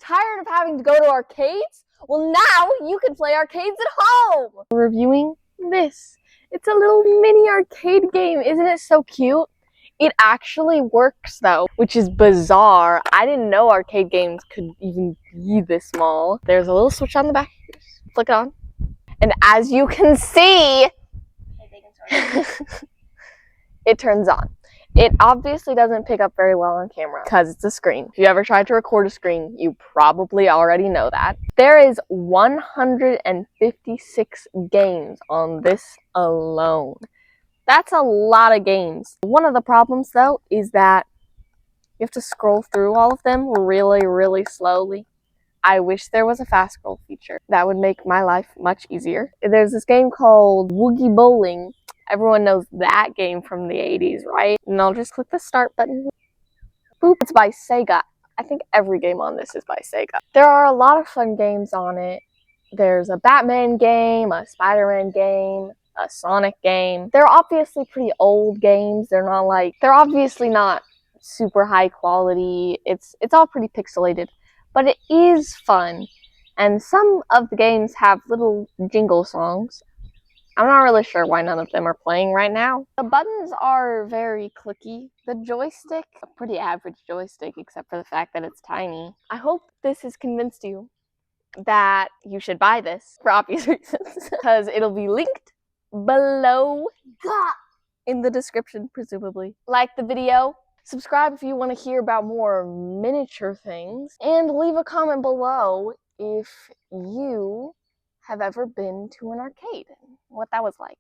Tired of having to go to arcades? Well, now you can play arcades at home! We're reviewing this. It's a little mini arcade game. Isn't it so cute? It actually works though, which is bizarre. I didn't know arcade games could even be this small. There's a little switch on the back. Just flick it on. And as you can see, it turns on. It obviously doesn't pick up very well on camera because it's a screen. If you ever tried to record a screen, you probably already know that. There is 156 games on this alone. That's a lot of games. One of the problems though is that you have to scroll through all of them really, really slowly. I wish there was a fast scroll feature. That would make my life much easier. There's this game called Woogie Bowling. Everyone knows that game from the 80s, right? And I'll just click the start button. Boop, it's by Sega. I think every game on this is by Sega. There are a lot of fun games on it. There's a Batman game, a Spider-Man game, a Sonic game. They're obviously pretty old games. They're obviously not super high quality. It's all pretty pixelated, but it is fun. And some of the games have little jingle songs. I'm not really sure why none of them are playing right now. The buttons are very clicky. The joystick, a pretty average joystick except for the fact that it's tiny. I hope this has convinced you that you should buy this for obvious reasons because it'll be linked below in the description, presumably. Like the video, subscribe if you want to hear about more miniature things, and leave a comment below if you have ever been to an arcade and what that was like.